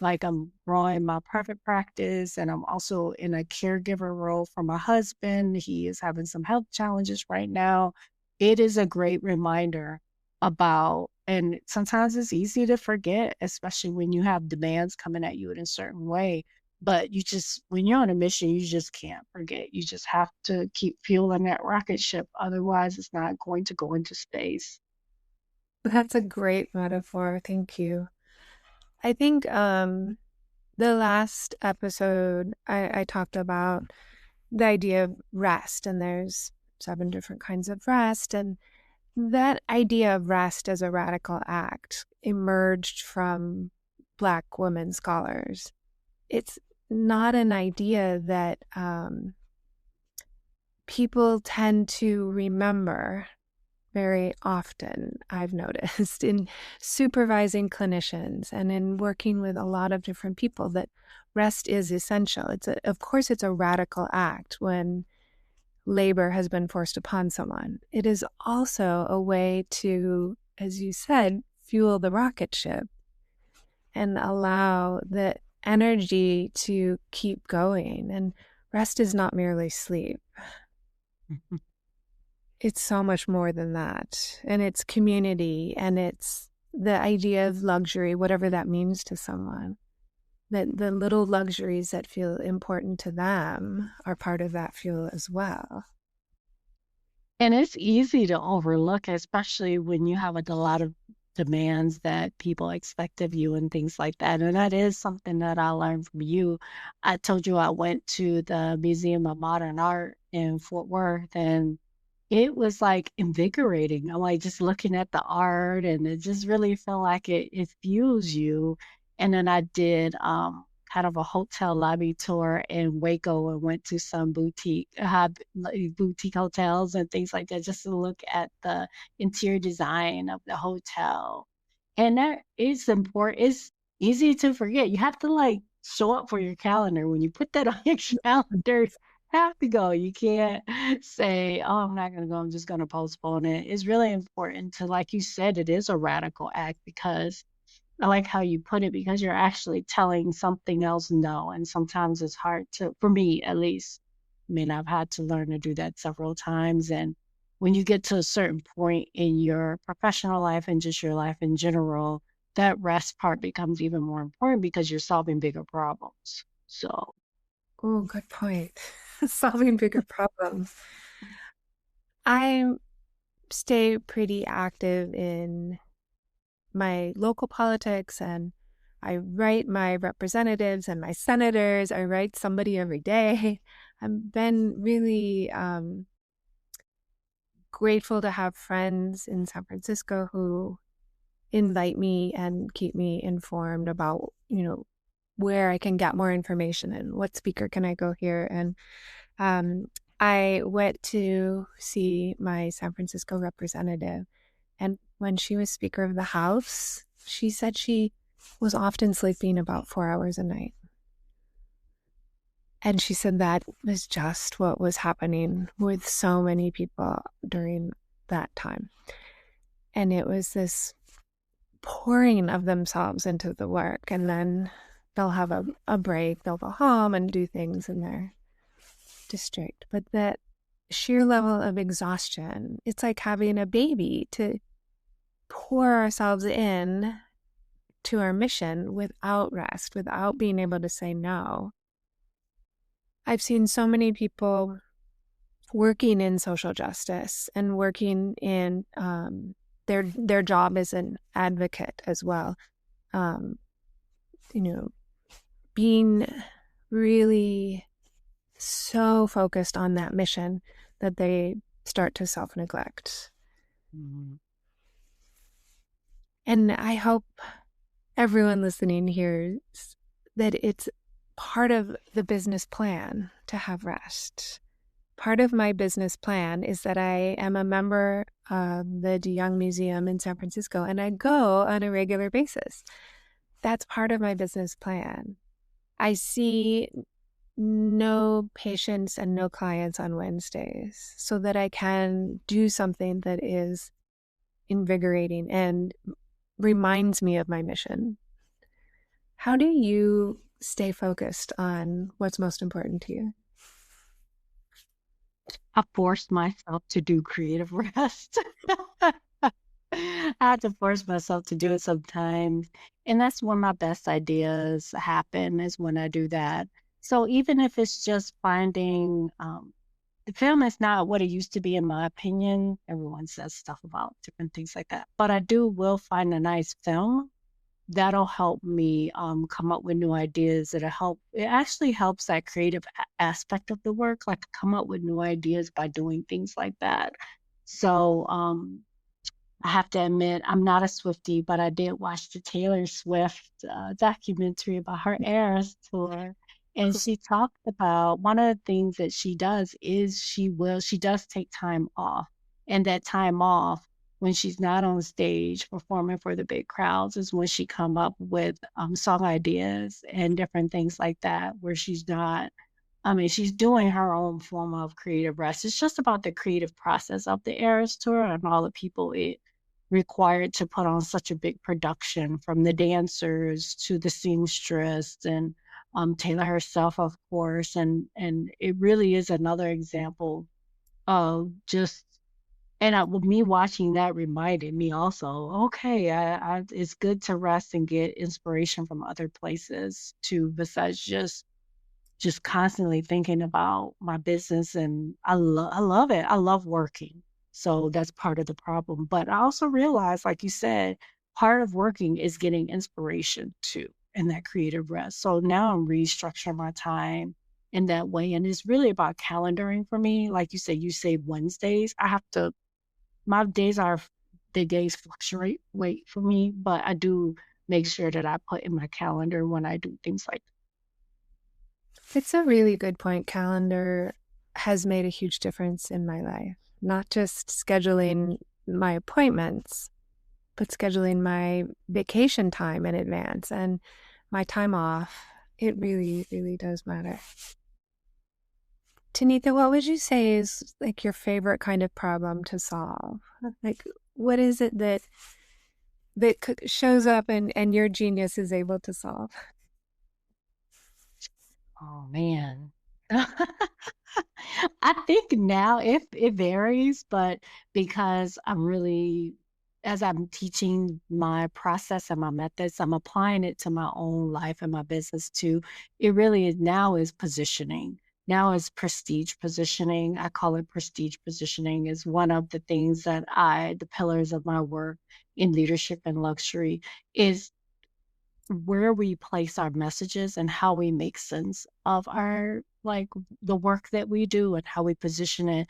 like, I'm growing my private practice and I'm also in a caregiver role for my husband, he is having some health challenges right now. It is a great reminder about, and sometimes it's easy to forget, especially when you have demands coming at you in a certain way. But you just, when you're on a mission, you just can't forget. You just have to keep fueling that rocket ship. Otherwise, it's not going to go into space.
That's a great metaphor. Thank you. I think the last episode I talked about the idea of rest, and there's 7 different kinds of rest. And that idea of rest as a radical act emerged from Black women scholars. It's not an idea that people tend to remember very often, I've noticed, in supervising clinicians and in working with a lot of different people, that rest is essential. Of course, it's a radical act when labor has been forced upon someone. It is also a way to, as you said, fuel the rocket ship and allow the energy to keep going. And rest is not merely sleep. It's so much more than that. And it's community, and it's the idea of luxury, whatever that means to someone. That the little luxuries that feel important to them are part of that fuel as well.
And it's easy to overlook, especially when you have a lot of demands that people expect of you and things like that. And that is something that I learned from you. I told you I went to the Museum of Modern Art in Fort Worth, and it was like invigorating. I'm like just looking at the art, and it just really felt like it fuels you. And then I did kind of a hotel lobby tour in Waco and went to some boutique hotels and things like that, just to look at the interior design of the hotel. And that is important. It's easy to forget. You have to like show up for your calendar. When you put that on your calendar, you have to go. You can't say, "Oh, I'm not gonna go. I'm just gonna postpone it." It's really important to, like you said, it is a radical act because I like how you put it because you're actually telling something else no. And sometimes it's hard to, for me at least, I mean, I've had to learn to do that several times. And when you get to a certain point in your professional life and just your life in general, that rest part becomes even more important because you're solving bigger problems. So,
Oh, good point. Solving bigger problems. I stay pretty active in my local politics, and I write my representatives and my senators. I write somebody every day. I've been really grateful to have friends in San Francisco who invite me and keep me informed about, where I can get more information and what speaker can I go hear. And I went to see my San Francisco representative, and when she was Speaker of the House, she said she was often sleeping about 4 hours a night. And she said that was just what was happening with so many people during that time. And it was this pouring of themselves into the work. And then they'll have a break, they'll go home and do things in their district. But that sheer level of exhaustion, it's like having a baby, to pour ourselves in to our mission without rest, without being able to say no. I've seen so many people working in social justice and working in their job as an advocate as well. Um, being really so focused on that mission that they start to self-neglect.
mhm.
And I hope everyone listening hears that it's part of the business plan to have rest. Part of my business plan is that I am a member of the De Young Museum in San Francisco, and I go on a regular basis. That's part of my business plan. I see no patients and no clients on Wednesdays so that I can do something that is invigorating and reminds me of my mission. How do you stay focused on what's most important to you?
I forced myself to do creative rest. I had to force myself to do it sometimes. And that's when my best ideas happen, is when I do that. So even if it's just finding the film is not what it used to be, in my opinion. Everyone says stuff about different things like that. But I will find a nice film that'll help me come up with new ideas. It actually helps that creative aspect of the work, like come up with new ideas by doing things like that. So I have to admit, I'm not a Swiftie, but I did watch the Taylor Swift documentary about her Eras tour. And she talked about one of the things that she does is she does take time off. And that time off, when she's not on stage performing for the big crowds, is when she come up with song ideas and different things like that, where she's not, I mean, she's doing her own form of creative rest. It's just about the creative process of the Eras tour and all the people it required to put on such a big production, from the dancers to the seamstress and Taylor herself, of course. And it really is another example of just, with me watching that reminded me also, okay, it's good to rest and get inspiration from other places too, besides just constantly thinking about my business. And I love it. I love working. So that's part of the problem. But I also realize, like you said, part of working is getting inspiration too, and that creative rest. So now I'm restructuring my time in that way. And it's really about calendaring for me. Like you say Wednesdays. My days are, the days fluctuate wait for me, but I do make sure that I put in my calendar when I do things like that.
It's a really good point. Calendar has made a huge difference in my life, not just scheduling my appointments, but scheduling my vacation time in advance and my time off. It really, really does matter. Tanitha, what would you say is like your favorite kind of problem to solve? Like, what is it that shows up and your genius is able to solve?
Oh man. I think now it varies, but because I'm really, as I'm teaching my process and my methods, I'm applying it to my own life and my business too. It really is now is positioning. Now is prestige positioning. I call it prestige positioning is one of the things that the pillars of my work in leadership and luxury is where we place our messages and how we make sense of our like the work that we do and how we position it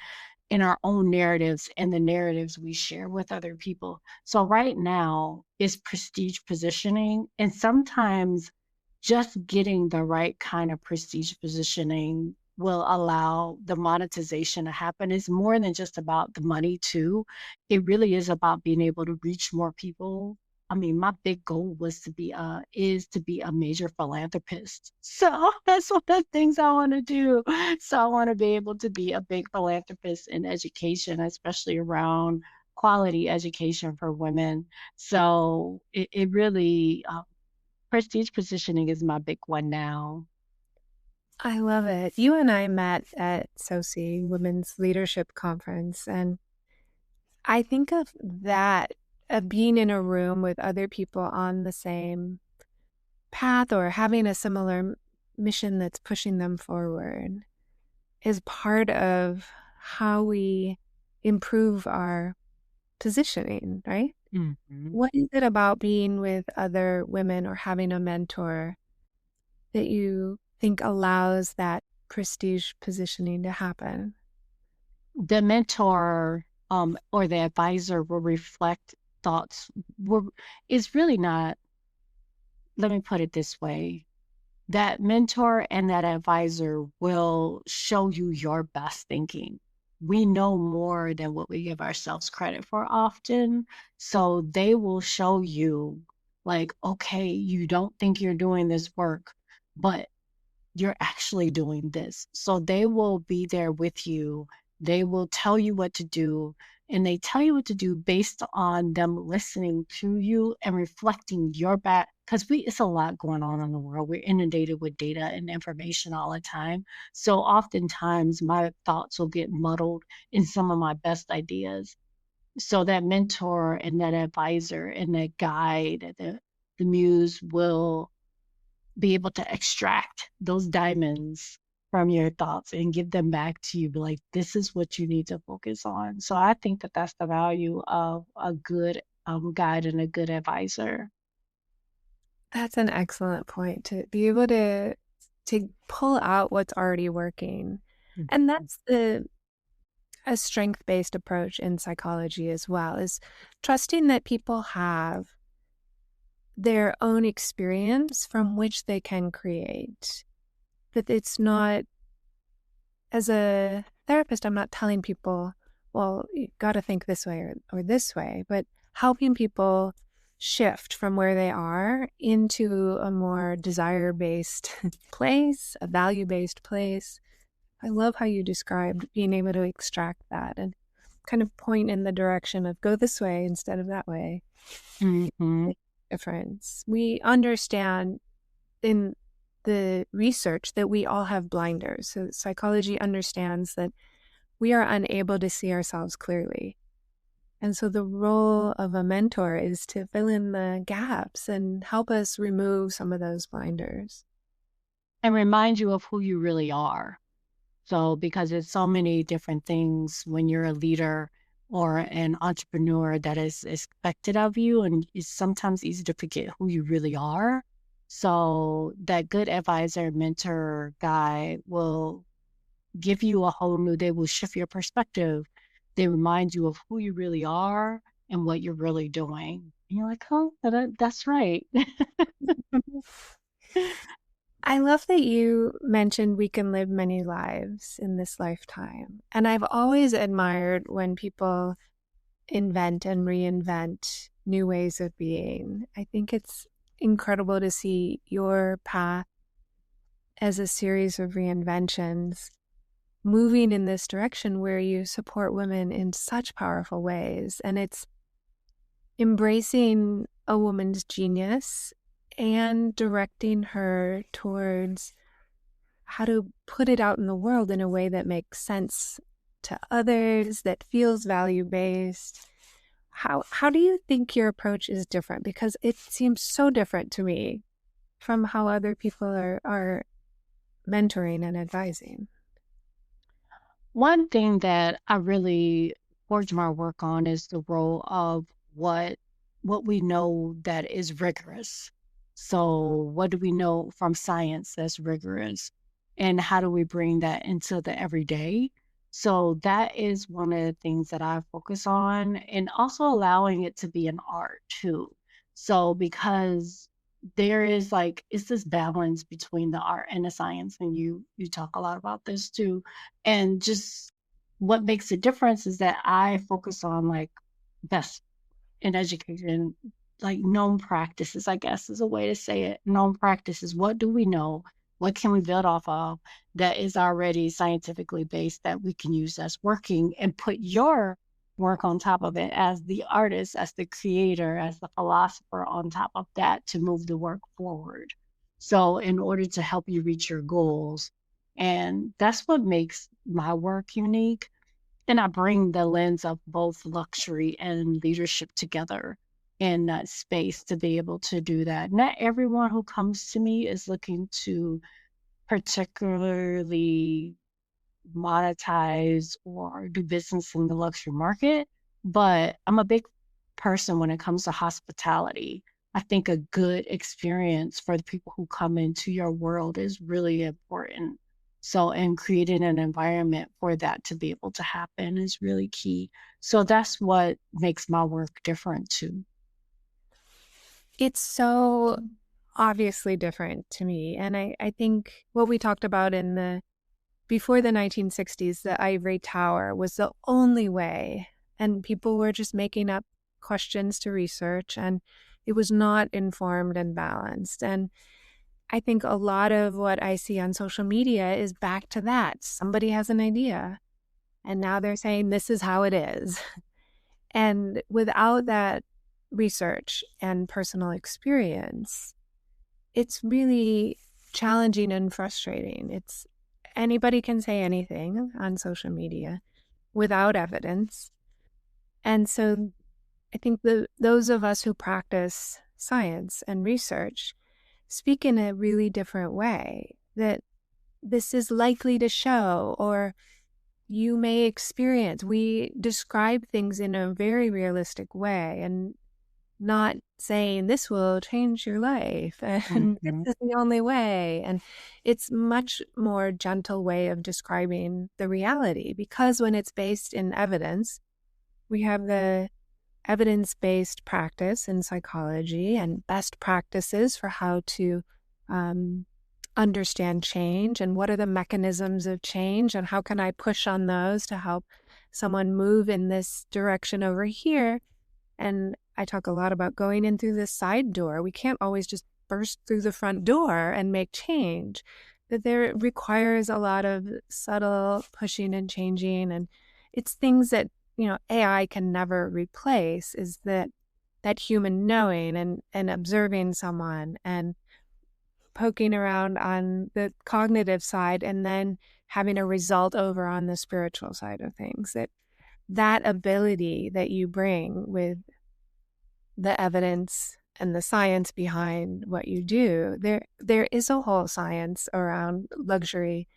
in our own narratives and the narratives we share with other people. So right now is prestige positioning, and sometimes just getting the right kind of prestige positioning will allow the monetization to happen. It's more than just about the money too. It really is about being able to reach more people. I mean, my big goal was to be is to be a major philanthropist. So that's one of the things I want to do. So I want to be able to be a big philanthropist in education, especially around quality education for women. So it really prestige positioning is my big one now.
I love it. You and I met at SOCI, Women's Leadership Conference, and I think of that, of being in a room with other people on the same path or having a similar mission that's pushing them forward, is part of how we improve our positioning, right?
Mhm.
What is it about being with other women or having a mentor that you think allows that prestige positioning to happen?
The mentor or the advisor will reflect thoughts. Will, is really not, let me put it this way, that mentor and that advisor will show you your best thinking. We know more than what we give ourselves credit for often. So they will show you, like, okay, you don't think you're doing this work, but you're actually doing this. So they will be there with you. They will tell you what to do. And they tell you what to do based on them listening to you and reflecting your back. Because it's a lot going on in the world. We're inundated with data and information all the time. So oftentimes my thoughts will get muddled in some of my best ideas. So that mentor and that advisor and that guide, the muse will be able to extract those diamonds from your thoughts and give them back to you. Be like, this is what you need to focus on. So I think that that's the value of a good guide and a good advisor.
That's an excellent point, to be able to pull out what's already working. And
Mhm.
that's the a strength-based approach in psychology as well, is trusting that people have their own experience from which they can create. That it's not, as a therapist, I'm not telling people, well, you got to think this way or this way, but helping people shift from where they are into a more desire based place, a value based place. I love how you described being able to extract that and kind of point in the direction of go this way instead of that way.
Mhm.
Difference. We understand in the research that we all have blinders. So psychology understands that we are unable to see ourselves clearly. And so the role of a mentor is to fill in the gaps and help us remove some of those blinders.
And remind you of who you really are. So, because there's so many different things when you're a leader or an entrepreneur that is expected of you, and it's sometimes easy to forget who you really are. So, that good advisor, mentor, guy will give you a whole new, they will shift your perspective. They remind you of who you really are and what you're really doing. And you're like, oh, that's right.
I love that you mentioned we can live many lives in this lifetime. And I've always admired when people invent and reinvent new ways of being. I think it's incredible to see your path as a series of reinventions moving in this direction where you support women in such powerful ways. And it's embracing a woman's genius and directing her towards how to put it out in the world in a way that makes sense to others, that feels value-based. How do you think your approach is different? Because it seems so different to me from how other people are mentoring and advising.
One thing that I really forge my work on is the role of what what we know that is rigorous. So what do we know from science that's rigorous? And how do we bring that into the everyday? So that is one of the things that I focus on, and also allowing it to be an art too. So because there is like it's this balance between the art and the science, and you talk a lot about this too, and just what makes a difference is that I focus on like best in education, like known practices, I guess is a way to say it. Known practices. What do we know? What can we build off of that is already scientifically based that we can use as working, and put your work on top of it as the artist, as the creator, as the philosopher on top of that to move the work forward. So, in order to help you reach your goals, and that's what makes my work unique. And I bring the lens of both luxury and leadership together in that space to be able to do that. Not everyone who comes to me is looking to particularly monetize or do business in the luxury market, but I'm a big person when it comes to hospitality. I think a good experience for the people who come into your world is really important. So, and creating an environment for that to be able to happen is really key. So that's what makes my work different too.
It's so obviously different to me. And I think what we talked about in the before the 1960s, the ivory tower was the only way. And people were just making up questions to research, and it was not informed and balanced. And I think a lot of what I see on social media is back to that. Somebody has an idea, and now they're saying this is how it is. And without that research and personal experience, it's really challenging and frustrating. It's anybody can say anything on social media without evidence. And so I think those of us who practice science and research speak in a really different way, that this is likely to show, or you may experience. We describe things in a very realistic way and not saying this will change your life and
Mhm.
this is the only way. And it's much more gentle way of describing the reality, because when it's based in evidence, we have the evidence-based practice in psychology and best practices for how to um, understand change and what are the mechanisms of change and how can I push on those to help someone move in this direction over here. And I talk a lot about going in through this side door. We can't always just burst through the front door and make change. That there requires a lot of subtle pushing and changing. And it's things that, AI can never replace, is that human knowing and observing someone and poking around on the cognitive side and then having a result over on the spiritual side of things. That ability that you bring with the evidence and the science behind what you do, there is a whole science around luxury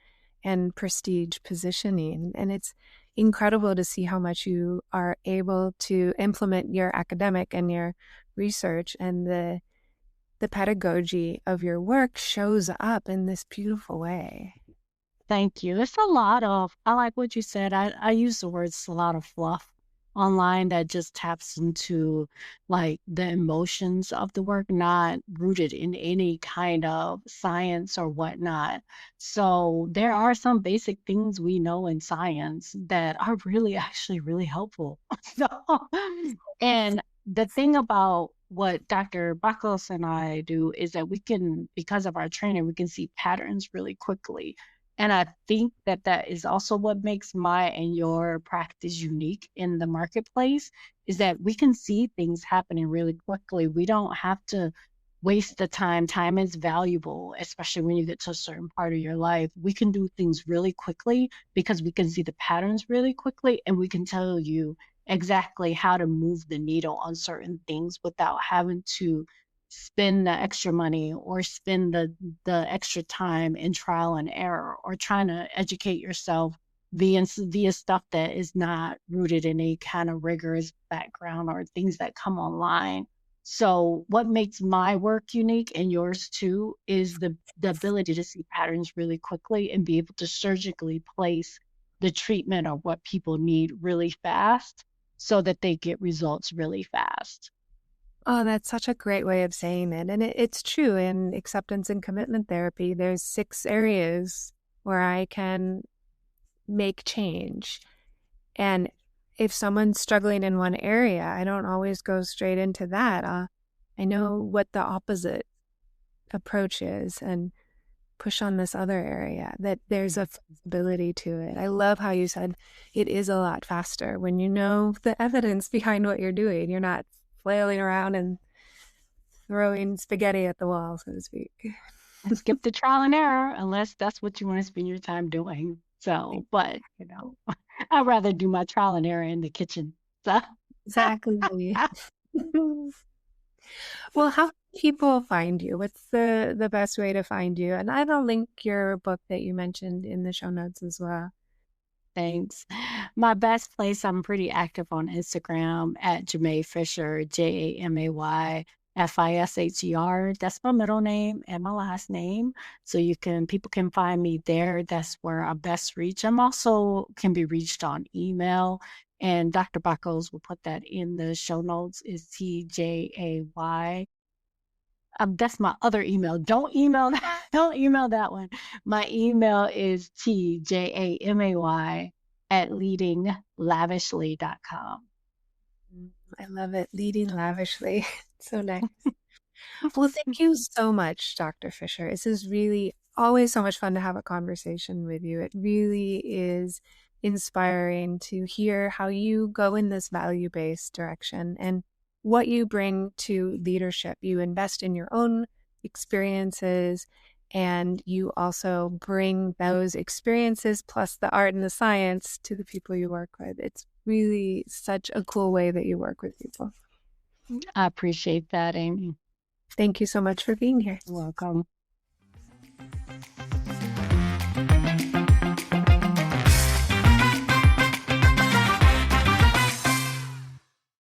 and prestige positioning. And it's incredible to see how much you are able to implement your academic and your research, and the pedagogy of your work shows up in this beautiful way.
Thank you. It's a lot of, I like what you said. I use the words a lot of fluff online that just taps into like the emotions of the work, not rooted in any kind of science or whatnot. So there are some basic things we know in science that are really actually really helpful. So, and the thing about what Dr. Buckles and I do is that we can, because of our training, we can see patterns really quickly. And I think that that is also what makes my and your practice unique in the marketplace is that we can see things happening really quickly. We don't have to waste the time. Time is valuable, especially when you get to a certain part of your life. We can do things really quickly because we can see the patterns really quickly and we can tell you exactly how to move the needle on certain things without having to spend the extra money or spend the extra time in trial and error or trying to educate yourself via stuff that is not rooted in a kind of rigorous background or things that come online. So what makes my work unique and yours too is the ability to see patterns really quickly and be able to surgically place the treatment or what people need really fast so that they get results really fast.
Oh, that's such a great way of saying it. And it's true in acceptance and commitment therapy. There's 6 areas where I can make change. And if someone's struggling in one area, I don't always go straight into that. I know what the opposite approach is and push on this other area, that there's a flexibility to it. I love how you said it is a lot faster when you know the evidence behind what you're doing. You're not flailing around and throwing spaghetti at the wall, so to speak.
And skip the trial and error unless that's what you want to spend your time doing. So, but I'd rather do my trial and error in the kitchen. So,
Exactly. Well, how can people find you? What's the best way to find you? And I'll link your book that you mentioned in the show notes as well.
thanks. My best place, I'm pretty active on Instagram at Jamay Fisher, JamayFisher. That's my middle name and my last name. So people can find me there. That's where I best reach. I'm also can be reached on email. And Dr. Buckles will put that in the show notes is TJAY. That's my other email. Don't email that. Don't email that one. My email is TJAMAY at leadinglavishly.com.
I love it. Leading lavishly. So nice. Well, thank you so much, Dr. Fisher. This is really always so much fun to have a conversation with you. It really is inspiring to hear how you go in this value-based direction and what you bring to leadership. You invest in your own experiences and you also bring those experiences plus the art and the science to the people you work with. It's really such a cool way that you work with people.
I appreciate that, Amy.
Thank you so much for being here.
Welcome.